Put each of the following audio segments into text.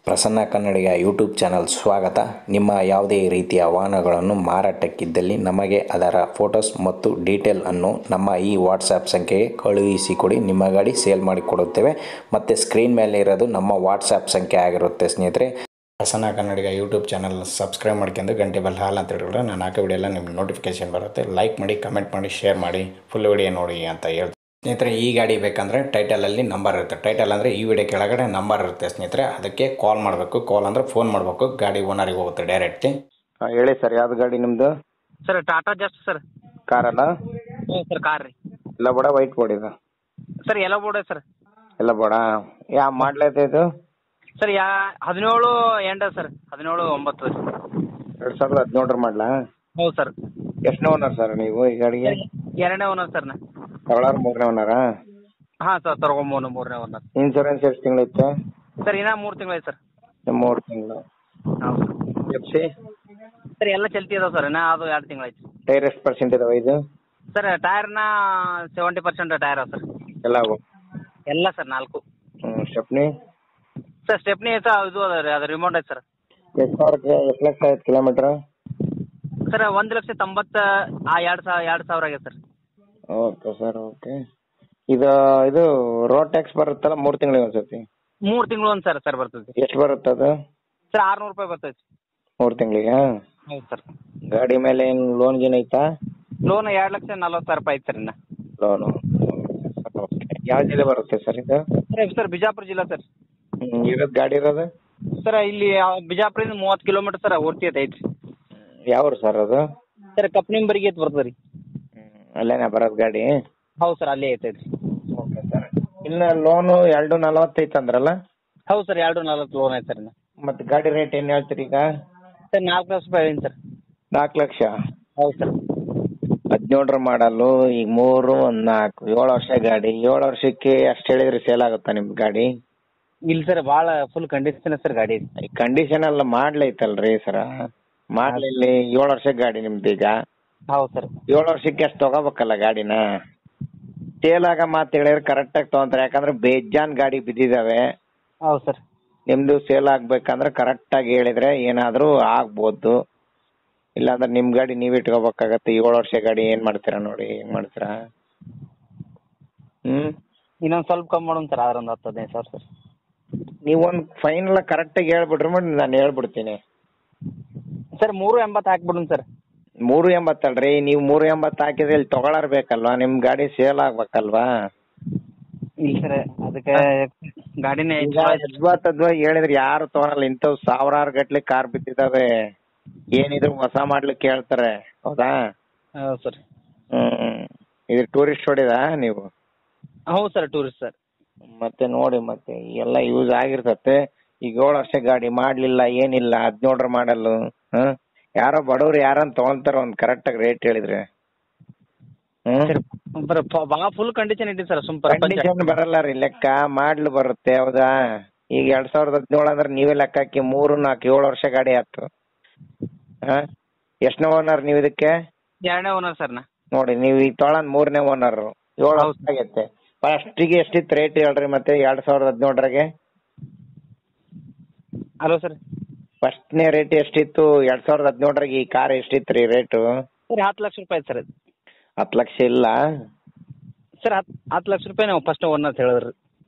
ಪ್ರಸನ್ನ ಕನ್ನಡಿಗ YouTube channel ಸ್ವಾಗತ. ನಿಮ್ಮ ಯಾವುದೇ ರೀತಿಯ ವಾಹನಗಳನ್ನು ಮಾರಾಟಕ್ಕಿದ್ದಲ್ಲಿ ನಮಗೆ ಅದರ ಫೋಟೋಸ್ ಮತ್ತು ಡೀಟೇಲ್ ಅನ್ನು ನಮ್ಮ ಈ ವಾಟ್ಸಪ್ ಸಂಖ್ಯೆಗೆ ಕಳುಹಿಸಿಕೊಡಿ. ನಿಮ್ಮ ಗಾಡಿ ಸೇಲ್ ಮಾಡಿಕೊಡುತ್ತೇವೆ. ಮತ್ತು ಸ್ಕ್ರೀನ್ ಮೇಲೆ ಇರೋದು ನಮ್ಮ ವಾಟ್ಸಪ್ ಸಂಖ್ಯೆ ಆಗಿರುತ್ತೆ ಸ್ನೇಹಿತರೆ. ಪ್ರಸನ್ನ ಕನ್ನಡಿಗ ಯೂಟ್ಯೂಬ್ ಚಾನಲ್ ಸಬ್ಸ್ಕ್ರೈಬ್ ಮಾಡ್ಕೊಂಡು ಗಂಟೆ ಬೆಲ್ ಹಾಲ್ ಅಂತ ಹೇಳಿದ್ರೆ ನಾನು ಹಾಕೋ ವಿಡಿಯೋ ಎಲ್ಲ ನಿಮ್ಗೆ ನೋಟಿಫಿಕೇಶನ್ ಬರುತ್ತೆ. ಲೈಕ್ ಮಾಡಿ, ಕಮೆಂಟ್ ಮಾಡಿ, ಶೇರ್ ಮಾಡಿ, ಫುಲ್ ವಿಡಿಯೋ ನೋಡಿ ಅಂತ ಹೇಳ್ತೀನಿ ಸ್ನೇಹಿತರೆ. ಈ ಗಾಡಿ ಬೇಕಂದರೆ ಟೈಟಲಲ್ಲಿ ನಂಬರ್ ಇರುತ್ತೆ. ಟೈಟಲ್ ಅಂದರೆ ಈ ವಿಡಿಯೋ ಕೆಳಗಡೆ ನಂಬರ್ ಇರುತ್ತೆ ಸ್ನೇಹಿತರೆ. ಅದಕ್ಕೆ ಕಾಲ್ ಮಾಡಬೇಕು. ಕಾಲ್ ಅಂದರೆ ಫೋನ್ ಮಾಡಬೇಕು. ಗಾಡಿ ಓನರಿಗೆ ಹೋಗುತ್ತೆ ಡೈರೆಕ್ಟ್ಲಿ. ಹೇಳಿ ಸರ್, ಯಾವ್ದು ಗಾಡಿ ನಿಮ್ಮದು? Sir Tata Zest sir. ಕಾರಲ್ಲ? ಹ್ಞೂ ಸರ್, ಕಾರ್ ರೀ. ಎಲ್ಲ ಬೋಡ ವೈಟ್ ಬೋರ್ಡ್ ಇದು? Sir yellow board sir. Yellow board. ಯಾವ ಮಾಡ್ಲೈತೆ ಇದು? ಸರ್ 17 ಎಂಡ ಸರ್, 17/9 2017 ಮಾಡ್ಲಾ? ಹೌದು ಸರ್. ಎಷ್ಟನೇ ಓನರ್ ಸರ್ ನೀವು ಈ ಗಾಡಿಗೆ? ಎರಡನೇ ಓನರ್ ಸರ್ ನಾ. ತಗೊಳ್ಳೋರು ಮೂರನೇ ಓನರಾ? ಹಾಂ ಸರ್, ಮೂರನೇ ಓನರ್. ಇನ್ಸೂರೆನ್ಸ್ ಎಷ್ಟು ತಿಂಗಳೈತೆ ಸರ್ ಇನ್ನೂ 3 ತಿಂಗಳು ಸರ್. 3 ತಿಂಗಳು. ಹೌದು ಎಫ್ ಸಿ ಸರ್ ಎಲ್ಲ ಚಲ್ತಿ ಇದಾವೆ ಸರ್. ಇನ್ನೂ ಅದು 2 ತಿಂಗಳು ಐತಿ. ಟೈರ್ ಎಷ್ಟು ಪರ್ಸೆಂಟ್ ಇದಾವೆ ಇದು? ಸರ್ ಟೈರ್ನ 70% ಟೈರ್ ಸರ್ ಎಲ್ಲವು? ಎಲ್ಲ sir 4. Stepney? Sir stepney sir ಇದು ಅದ ರೀ, ಅದು ರಿಮೋಟ್ ಐತೆ ಸರ್. ಎಷ್ಟು ಲಕ್ಷ ಆಯ್ತು ಕಿಲೋಮೀಟ್ರ್? ಸರ್ 1,90,000 2 ಸಾವಿರ ಆಗೈತೆ ಸರ್. Okay sir, okay. ಇದು ರೋಡ್ ಟ್ಯಾಕ್ಸ್ ಬರುತ್ತಲ್ಲ 3 ತಿಂಗಳಿಗೆ ಒಂದ್ಸತಿ? 3 ತಿಂಗಳು ಒಂದು ಸರ್ ಬರ್ತೈತಿ. ಎಷ್ಟು ಬರುತ್ತೆ ಅದು? ಸರ್ 600 ರೂಪಾಯಿ ಬರ್ತೈತಿ 3 ತಿಂಗಳಿಗೆ? ಹೌದು ಸರ್. ಗಾಡಿ ಮೇಲೆ ಏನು ಲೋನ್ ಗೀನ್ ಐತಾ? ಲೋನ್ 2,40,000 ರೂಪಾಯಿ ಐತೆ ಸರ್ ಇನ್ನು. ಲೋನು ಯಾವ ಜಿಲ್ಲೆ ಬರುತ್ತೆ ಸರ್ ಇದು? ಸರ್ ಬಿಜಾಪುರ ಜಿಲ್ಲಾ ಸರ್. ಇರೋದು ಗಾಡಿ ಇರೋದು? ಸರ್ ಇಲ್ಲಿ ಬಿಜಾಪುರದಿಂದ 30 ಕಿಲೋಮೀಟರ್ ಸರ್ ಓಡ್ತಿ ಐತಿ. ಯಾವ ಸರ್ ಅದು? ಸರ್ ಕಪ್ನಿಂಬರಿಗೆ ಐತೆ ಬರ್ತದೆ ರೀ. ಅಲ್ಲೇನಾ ಬರೋದು ಗಾಡಿ? ಹೌದು ಸರ್, ಅಲ್ಲೇ ಐತೈತಿ. Okay sir. ಇನ್ನು ಲೋನು 2,40 ಐತೆ ಅಂದ್ರಲ್ಲ? ಹೌದು ಸರ್, 2,40 ಲೋನ್ ಐತೆ ಸರ್ ಇನ್ನು. ಮತ್ತೆ ಗಾಡಿ ರೇಟ್ ಏನು ಹೇಳ್ತೀರಿ ಈಗ? ಸರ್ 4 ಲಕ್ಷ ರೂಪಾಯಿ ಐತಿ ಸರ್. 4 ಲಕ್ಷ? ಹೌದು ಸರ್. 17 ಮಾಡಲು ಈಗ 3 1 4 7 ವರ್ಷ ಗಾಡಿ. 7 ವರ್ಷಕ್ಕೆ ಅಷ್ಟು ಹೇಳಿದ್ರೆ ಸೇಲ್ ಆಗುತ್ತಾ ನಿಮ್ದು ಗಾಡಿ? ಇಲ್ಲ ಸರ್, ಭಾಳ ಫುಲ್ ಕಂಡೀಷನ್ ಸರ್ ಗಾಡಿ. ಕಂಡೀಷನ್ ಎಲ್ಲ ಮಾಡ್ಲೈತಲ್ರಿ ಸರ? ಮಾಡ್ಲಿಲ್ಲಿ 7 ವರ್ಷ ಗಾಡಿ ನಿಮ್ದು ಈಗ? ಹೌದು ಸರ್. 7 ವರ್ಷಕ್ಕೆ ಅಷ್ಟು ತಗೋಬೇಕಲ್ಲ ಗಾಡಿನ? ಸೇಲ್ ಆಗ ಮಾತು ಹೇಳಿದ್ರೆ ಕರೆಕ್ಟಾಗಿ ತೊಗೊಂತಾರೆ. ಯಾಕಂದ್ರೆ ಬೇಜಾನ್ ಗಾಡಿ ಬಿದ್ದಿದ್ದಾವೆ. ಹೌದು ಸರ್. ನಿಮ್ದು ಸೇಲ್ ಆಗ್ಬೇಕಂದ್ರೆ ಕರೆಕ್ಟಾಗಿ ಹೇಳಿದ್ರೆ ಏನಾದರೂ ಆಗ್ಬೋದು. ಇಲ್ಲಾಂದ್ರೆ ನಿಮ್ಮ ಗಾಡಿ ನೀವು ಇಟ್ಕೋಬೇಕಾಗತ್ತೆ. 7 ವರ್ಷ ಗಾಡಿ ಏನು ಮಾಡ್ತೀರಾ ನೋಡಿ, ಹೆಂಗೆ ಮಾಡ್ತೀರಾ? ಇನ್ನೊಂದು ಸ್ವಲ್ಪ ಕಮ್ಮಿ ಮಾಡೋಣ ಸರ್, ಆದ್ರೆ ಒಂದು 10-15 ಸಾವಿರ ಸರ್. ನೀವೊಂದು ಫೈನಲ್ ಕರೆಕ್ಟಾಗಿ ಹೇಳ್ಬಿಟ್ರೆ ಮಾಡಿ ನಾನು ಹೇಳ್ಬಿಡ್ತೀನಿ ಸರ್. 3.80 ಹಾಕ್ಬಿಡೋಣ ಸರ್. 3.80 ಅಲ್ರಿ, ನೀವು 3.80 ಹಾಕಿದ್ರೆ ಇಲ್ಲಿ ತಗೊಳ್ಳಾರ ಬೇಕಲ್ವಾ? ನಿಮ್ಮ ಗಾಡಿ ಸೇಲ್ ಆಗ್ಬೇಕಲ್ವಾ? ಇಲ್ಲ ಸರ್, ಅದಕ್ಕೆ ಗಾಡಿನೇ ಯಜ್ಬಾತದ್ವಾ ಹೇಳಿದ್ರೆ ಯಾರು ತಗೊಳಲ್ಲ. ಇಂಥವು ಸಾವಿರಾರು ಗಟ್ಲೆ ಕಾರ್ ಬಿದ್ದಿದ್ದಾವೆ. ಏನಿದ್ರು ಹೊಸ ಮಾಡ್ಲಿಕ್ಕೆ ಹೇಳ್ತಾರೆ, ಹೌದಾ? ಹೌದು ಸರ್. ಇದು ಟೂರಿಸ್ಟ್ ಹೊಡಿದಾ ನೀವು? ಹೌದು ಸರ್, ಟೂರಿಸ್ಟ್ ಸರ್. ಮತ್ತೆ ನೋಡಿ, ಮತ್ತೆ ಎಲ್ಲ ಯೂಸ್ ಆಗಿರ್ತತೆ. ಈಗ 7 ವರ್ಷ ಗಾಡಿ ಮಾಡ್ಲಿಲ್ಲ, ಏನಿಲ್ಲ, 17 ಮಾಡಲು. ಯಾರೋ ಬಡವ್ರು ಯಾರನ್ನ ತಗೊಂತಾರ ಒಂದು ಕರೆಕ್ಟಾಗಿ ರೇಟ್ ಹೇಳಿದ್ರೆ. ಭಾಳ ಫುಲ್ ಕಂಡೀಷನ್ ಇಟ್ಟಿದೆ ಸರ್. ಕಂಡೀಷನ್ ಬರಲ್ಲ ರೀ, ಲೆಕ್ಕ ಮಾಡ್ಲು ಬರುತ್ತೆ, ಹೌದಾ? ಈಗ 2017 ಅಂದ್ರೆ ನೀವೇ ಲೆಕ್ಕ ಹಾಕಿ 3 4 7 ವರ್ಷ ಗಾಡಿ ಆಯ್ತು. ಎಷ್ಟನೇ ಓನರ್ ನೀವು ಇದಕ್ಕೆ? 2ನೇ ಓನರ್ ಸರ್ ನಾ. ನೋಡಿ, ನೀವು ಈಗ ತೊಗೊಳೋದು 3ನೇ ಓನರ್. 7 ವರ್ಷ ಆಗೈತೆ. ಫಸ್ಟಿಗೆ ಎಷ್ಟಿತ್ತು ರೇಟ್ ಹೇಳ್ರಿ ಮತ್ತೆ 2017 ಹಲೋ ಸರ್. ಫಸ್ಟ್ನೇ ರೇಟ್ ಎಷ್ಟಿತ್ತು 2017 ಈ ಕಾರ್ ಎಷ್ಟಿತ್ತು ರೀ ರೇಟು? ಸರ್ 10 ಲಕ್ಷ ರೂಪಾಯಿ ಸರ್ ಅದು. 10 ಲಕ್ಷ ಇಲ್ಲ ಸರ್, 10 ಲಕ್ಷ ರೂಪಾಯಿ ನಾವು ಫಸ್ಟ್ ಓನರ್ ಅಂತ ಹೇಳಿದ್ರಿ.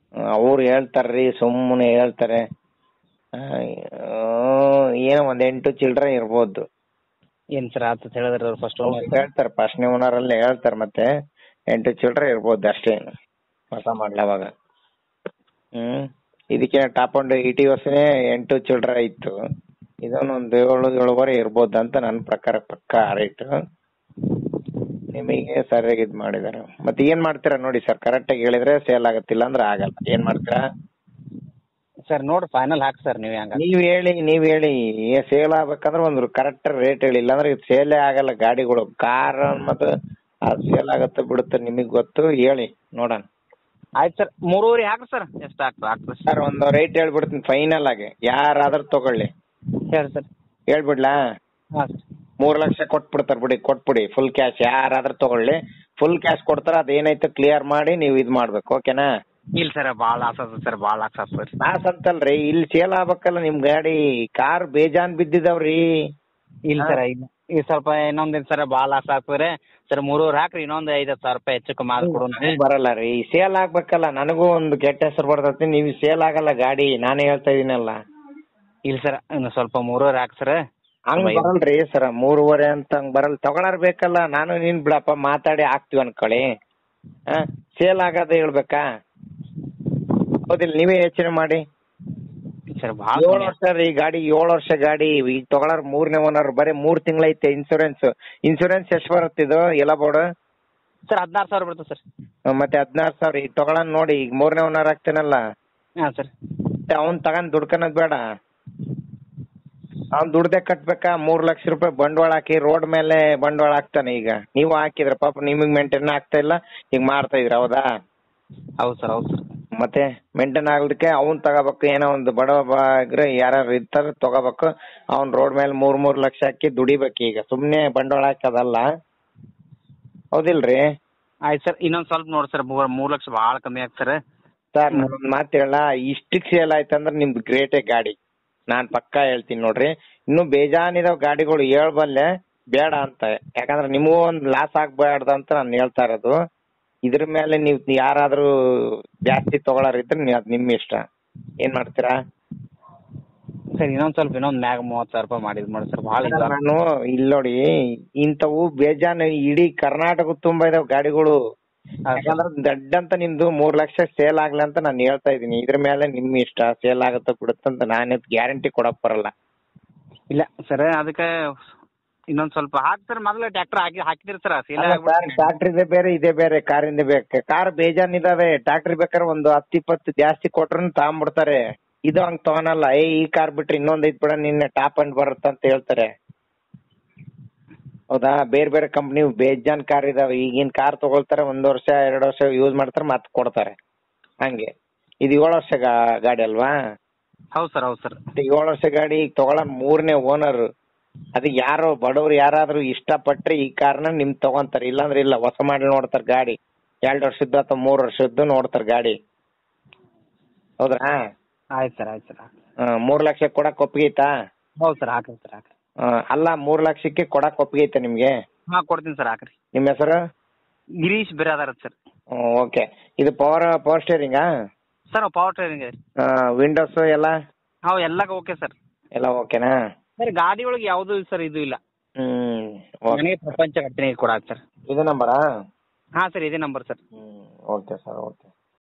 ಅವ್ರು ಹೇಳ್ತಾರ್ರಿ, ಸುಮ್ಮನೆ ಹೇಳ್ತಾರೆ. ಏನೋ ಒಂದು 8 ಚಿಲ್ಲರೆ ಇರ್ಬೋದು. ಏನು ಸರ್ ಆತ ಹೇಳಿದ್ರಿ ಅವ್ರು ಫಸ್ಟ್ ಓನರ್ ಹೇಳ್ತಾರೆ. ಫಸ್ಟ್ನೇ ಓನರಲ್ಲೇ ಹೇಳ್ತಾರೆ. ಮತ್ತೆ 8 ಚಿಲ್ಲರೆ ಇರ್ಬೋದು ಅಷ್ಟೇ, ಹೊಸ ಮಾಡ್ಲವಾಗ. ಇದಕ್ಕೆ ಟಾಪ್ ಅಂಡ್ ಇಟಿ ವರ್ಷನೇ 8 ಚಿಲ್ಲರೆ ಇತ್ತು. ಇದನ್ನೊಂದು 7-7.5 ಇರ್ಬೋದು ಅಂತ ನನ್ನ ಪ್ರಕಾರ ಪಕ್ಕ ರೇಟು. ನಿಮಗೆ ಸರಿಯಾಗಿ ಇದು ಮಾಡಿದ್ದಾರೆ. ಮತ್ತೆ ಏನು ಮಾಡ್ತೀರಾ ನೋಡಿ ಸರ್, ಕರೆಕ್ಟಾಗಿ ಹೇಳಿದ್ರೆ ಸೇಲ್ ಆಗುತ್ತಿಲ್ಲ ಅಂದ್ರೆ ಆಗಲ್ಲ. ಏನು ಮಾಡ್ತೀರಾ ಸರ್? ನೋಡಿ ಫೈನಲ್ ಹಾಕಿ ಸರ್ ನೀವು. ಹಂಗ ನೀವು ಹೇಳಿ ಸೇಲ್ ಆಗ್ಬೇಕಂದ್ರೆ ಒಂದು ಕರೆಕ್ಟ್ ರೇಟ್ ಹೇಳಿ. ಇಲ್ಲಾಂದ್ರೆ ಇದು ಸೇಲೇ ಆಗಲ್ಲ ಗಾಡಿಗಳು. ಕಾರ್ ಮತ್ತು ಅದು ಸೇಲ್ ಆಗುತ್ತೆ ಬಿಡುತ್ತೆ, ನಿಮಗೆ ಗೊತ್ತು. ಹೇಳಿ ನೋಡೋಣ. ಆಯ್ತು ಸರ್, 3.5 ಹಾಕ್ರಿ ಸರ್. ಎಷ್ಟು ಹಾಕ್ರಿ ಸರ್? ಒಂದು ರೇಟ್ ಹೇಳ್ಬಿಡ್ತೀನಿ ಫೈನಲ್ ಆಗಿ, ಯಾರಾದ್ರೂ ತಗೊಳ್ಳಿ. ಹೇಳಿ ಸರ್. ಹೇಳ್ಬಿಡ್ಲಾ? ಹಾಂ ಸರ್. 3 ಲಕ್ಷ ಕೊಟ್ಬಿಡ್ತಾರೆ ಬಿಡಿ, ಕೊಟ್ಬಿಡಿ ಫುಲ್ ಕ್ಯಾಶ್. ಯಾರಾದ್ರೂ ತಗೊಳ್ಳಿ, ಫುಲ್ ಕ್ಯಾಶ್ ಕೊಡ್ತಾರೆ. ಅದೇನಾಯ್ತು ಕ್ಲಿಯರ್ ಮಾಡಿ ನೀವು ಇದು ಮಾಡ್ಬೇಕು, ಓಕೆನಾ? ಇಲ್ಲ ಸರ್ ಭಾಳ ಲಾಸ್ ಆಗ್ತದೆ ಸರ್, ಭಾಳ ಲಾಸ್ ಆಗ್ತದೆ ರೀ. ಲಾಸ್ ಅಂತಲ್ರಿ, ಇಲ್ಲಿ ಸೇಲ್ ಆಗ್ಬೇಕಲ್ಲ ನಿಮ್ ಗಾಡಿ. ಕಾರ್ ಬೇಜಾನ್ ಬಿದ್ದಿದಾವ್ರಿ. ಇಲ್ಲ ಸರ್, ಇಲ್ಲ ಈಗ ಸ್ವಲ್ಪ ಇನ್ನೊಂದು ಸರ್ ಭಾಳ ಲಾಸ್ ಆಗ್ತದೆ ಸರ್. 3.5 ಹಾಕ್ರಿ, ಇನ್ನೊಂದು 5,000 ರೂಪಾಯಿ ಹೆಚ್ಚು ಕಮ್ಮಿ ಕೊಡು. ಬರಲ್ಲ ರೀ, ಸೇಲ್ ಆಗ್ಬೇಕಲ್ಲ. ನನಗೂ ಒಂದು ಕೆಟ್ಟ ಹೆಸರು ಬರ್ತೈತಿ. ನೀವು ಸೇಲ್ ಆಗಲ್ಲ ಗಾಡಿ, ನಾನೇ ಹೇಳ್ತಾ ಇದೀನಲ್ಲ. ಇಲ್ಲ ಸರ್, ಇನ್ನು ಸ್ವಲ್ಪ 3.5 ಹಾಕಿ ಸರ್. ಹಂಗ್ ಬರಲ್ರಿ ಸರ್, 3.5 ಅಂತ ಹಂಗ್ ಬರಲ್ಲ. ತಗೊಳಾರ್ ಬೇಕಲ್ಲ. ನಾನು ನೀನ್ ಬಿಡಪ್ಪ ಮಾತಾಡಿ ಹಾಕ್ತಿವಿ ಅನ್ಕೊಳ್ಳಿ. ಸೇಲ್ ಆಗೋದೇ ಹೇಳ್ಬೇಕಾ? ಹೌದಿಲ್ಲ, ನೀವೇ ಯೋಚನೆ ಮಾಡಿ. ಸರ್ ಭಾಳ 7 ವರ್ಷ ರೀ ಗಾಡಿ, 7 ವರ್ಷ ಗಾಡಿ. ಈಗ ತಗೊಳಾರ್ 3ನೇ ಓನರ್, ಬರೀ 3 ತಿಂಗಳೈತೆ ಇನ್ಸೂರೆನ್ಸ್. ಇನ್ಸೂರೆನ್ಸ್ ಎಷ್ಟು ಬರುತ್ತಿದ್ದು ಎಲ್ಲ ಬೋರ್ಡ್? ಸರ್ 16,000 ಬರ್ತದೆ ಸರ್. ಮತ್ತೆ 16,000. ಈಗ ತಗೊಳನ್ ನೋಡಿ, ಈಗ 3ನೇ ಓನರ್ ಆಗ್ತೇನಲ್ಲ. ಹಾಂ ಸರ್. ಅವ್ನ್ ತಗೊಂಡ್ ದುಡ್ಕನದ್ ಬೇಡ, ಅವ್ನ್ ದುಡ್ದೇ ಕಟ್ಬೇಕಾ? 3 ಲಕ್ಷ ರೂಪಾಯಿ ಬಂಡವಾಳ ಹಾಕಿ ರೋಡ್ ಮೇಲೆ ಬಂಡವಾಳ ಹಾಕ್ತಾನೆ. ಈಗ ನೀವು ಹಾಕಿದ್ರ ಪಾಪ, ನಿಮಗ್ ಮೇಂಟೈನ್ ಆಗ್ತಾ ಇಲ್ಲ, ಈಗ ಮಾಡ್ತಾ ಇದ್ರ. ಹೌದಾ? ಹೌದು ಸರ್, ಹೌದು ಸರ್. ಮತ್ತೆ ಮೇಂಟೈನ್ ಆಗ್ಲಿಕ್ಕೆ ಅವ್ನ್ ತಗೋಬೇಕು. ಏನೋ ಒಂದು ಬಡವ್ರ ಯಾರು ಇರ್ತಾರ ತಗೋಬೇಕು. ಅವ್ನ್ ರೋಡ್ ಮೇಲೆ 3 ಲಕ್ಷ ಹಾಕಿ ದುಡಿಬೇಕು. ಈಗ ಸುಮ್ನೆ ಬಂಡವಾಳ ಹಾಕದಲ್ಲ. ಹೌದಿಲ್ರಿ? ಆಯ್ತು ಸರ್, ಇನ್ನೊಂದು ಸ್ವಲ್ಪ ನೋಡಿ ಸರ್. 3 ಲಕ್ಷ ಭಾಳ ಕಮ್ಮಿ ಆಯ್ತು ಸರ್. ಸರ್ ನಾನೊಂದ್ ಮಾತು ಹೇಳ, ಇಷ್ಟಕ್ಕೆ ಸೇಲ್ ಆಯ್ತಂದ್ರೆ ನಿಮ್ದು ಗ್ರೇಟೇ ಗಾಡಿ. ನಾನ್ ಪಕ್ಕಾ ಹೇಳ್ತೀನಿ ನೋಡ್ರಿ. ಇನ್ನು ಬೇಜಾನಿದಾವ್ ಗಾಡಿಗಳು ಹೇಳ್ಬಲ್ಲೆ, ಬೇಡ ಅಂತ. ಯಾಕಂದ್ರೆ ನಿಮಗೂ ಒಂದ್ ಲಾಸ್ ಆಗ್ಬಾರ್ದು ಅಂತ ನಾನು ಹೇಳ್ತಾ ಇರೋದು. ಇದ್ರ ಮೇಲೆ ನೀವು ಯಾರಾದ್ರೂ ಜಾಸ್ತಿ ತಗೊಳಾರಿದ್ರೆ ಅದ್ ನಿಮ್ ಇಷ್ಟ. ಏನ್ ಮಾಡ್ತೀರಾ? ಸರ್ ಇನ್ನೊಂದು ಮ್ಯಾಗ 30,000 ರೂಪಾಯಿ ಮಾಡಿ ಸರ್. ಭಾಳ ನಾನು ಇಲ್ಲಿ ನೋಡಿ, ಇಂಥವು ಬೇಜಾನ್ ಇಡೀ ಕರ್ನಾಟಕ ತುಂಬಾ ಇದಾವ್ ಗಾಡಿಗಳು. ಯಾಕಂದ್ರೆ ದೊಡ್ಡ ಅಂತ ನಿಮ್ದು 3 ಲಕ್ಷ ಸೇಲ್ ಆಗ್ಲಿ ಅಂತ ನಾನು ಹೇಳ್ತಾ ಇದೀನಿ. ಇದ್ರ ಮೇಲೆ ನಿಮ್ ಇಷ್ಟ, ಸೇಲ್ ಆಗುತ್ತೋ ಬಿಡುತ್ತಂತ ನಾನೇ ಗ್ಯಾರಂಟಿ ಕೊಡಕ್ ಬರಲ್ಲ. ಇಲ್ಲ ಸರ್, ಅದಕ್ಕೆ ಇನ್ನೊಂದ್ ಸ್ವಲ್ಪ ಹಾಕಿ ಸರ್. ಮೊದಲು ಟ್ರ್ಯಾಕ್ಟರ್ ಹಾಕಿದ್ರಿ ಸರ್, ಸೇಲ್ ಟ್ರಾಕ್ಟರ್ ಇದೆ ಬೇರೆ, ಇದೇ ಬೇರೆ. ಕಾರಿಂದ ಬೇಕು. ಕಾರ್ ಬೇಜಾನ್ ಇದಾವೆ. ಟ್ರಾಕ್ಟರ್ ಬೇಕಾದ್ರೆ ಒಂದು 10-20 ಜಾಸ್ತಿ ಕೊಟ್ರು ತಗೊಂಡ್ಬಿಡ್ತಾರೆ. ಇದು ಹಂಗ್ ತಗೊಳಲ್ಲ. ಈ ಕಾರ್ ಬಿಟ್ರೆ ಇನ್ನೊಂದ್ ಐತ್ ಬಿಡ, ನಿನ್ನೆ ಟಾಪ್ ಅಂಡ್ ಬರುತ್ತ ಅಂತ ಹೇಳ್ತಾರೆ. ಹೌದಾ? ಬೇರೆ ಬೇರೆ ಕಂಪ್ನಿ ಬೇಜಾನ್ ಕಾರ್ ಇದಾವೆ. ಈಗಿನ ಕಾರ್ ತಗೊಳ್ತಾರೆ, 1 ವರ್ಷ 2 ವರ್ಷ ಯೂಸ್ ಮಾಡ್ತಾರೆ, ಮತ್ತೆ ಕೊಡ್ತಾರೆ. ಹಂಗೆ ಇದು 7 ವರ್ಷ ಗಾಡಿ ಅಲ್ವಾ? ಹೌದು ಸರ್, ಹೌದು ಸರ್. 7 ವರ್ಷ ಗಾಡಿ. ಈಗ ತಗೊಳ 3ನೇ ಓನರ್. ಅದಕ್ಕೆ ಯಾರೋ ಬಡವ್ರು ಯಾರಾದ್ರೂ ಇಷ್ಟಪಟ್ರೆ ಈ ಕಾರ್ನ ನಿಮ್ ತಗೊಂತಾರೆ. ಇಲ್ಲಾಂದ್ರೆ ಇಲ್ಲ, ಹೊಸ ಮಾಡಿ ನೋಡ್ತಾರೆ ಗಾಡಿ. 2 ವರ್ಷದ್ದು ಅಥವಾ 3 ವರ್ಷದ್ದು ನೋಡ್ತಾರೆ ಗಾಡಿ. ಹೌದ್ರಾ? ಆಯ್ತು ಸರ್, ಆಯ್ತು ಸರ್. 3 ಲಕ್ಷ ಕೊಡಕ್ ಒಪ್ಪಿಗೆ ಐತಾ? ಹೌದು ಸರ್, ಹಾಕ್ರಿ ಸರ್, ಹಾಕ್ರಿ. ಅಲ್ಲ, 3 ಲಕ್ಷಕ್ಕೆ ಕೊಡಕ್ ಒಪ್ಪಿಗೆ ಐತೆ ನಿಮ್ಗೆ? ಹಾಂ, ಕೊಡ್ತೀನಿ ಸರ್, ಹಾಕ್ರಿ. ನಿಮ್ಮ ಹೆಸರು? ಗಿರೀಶ್ ಬಿರಾದಾರ ಸರ್. ಓಕೆ. ಇದು ಪವರ್ ಸ್ಟೇರಿಂಗಾ ಸರ್? ಪವರ್ ಟ್ರೈನಿಂಗ್ ರೀ. ವಿಂಡೋಸ್ ಎಲ್ಲ? ಹಾಂ, ಎಲ್ಲ ಓಕೆ ಸರ್. ಎಲ್ಲ ಓಕೆನಾ ಸರ್? ಗಾಡಿ ಒಳಗೆ ಯಾವುದೂ ಸರ್ ಇದು ಇಲ್ಲ. ಓಕೆ. ನನಗೆ ಪ್ರಪಂಚ ಕಟ್ಟಿನ ಕೊಡಾಕ ಸರ್. ಇದು ನಂಬರಾ? ಹಾಂ ಸರ್, ಇದೇ number sir. Okay sir, okay.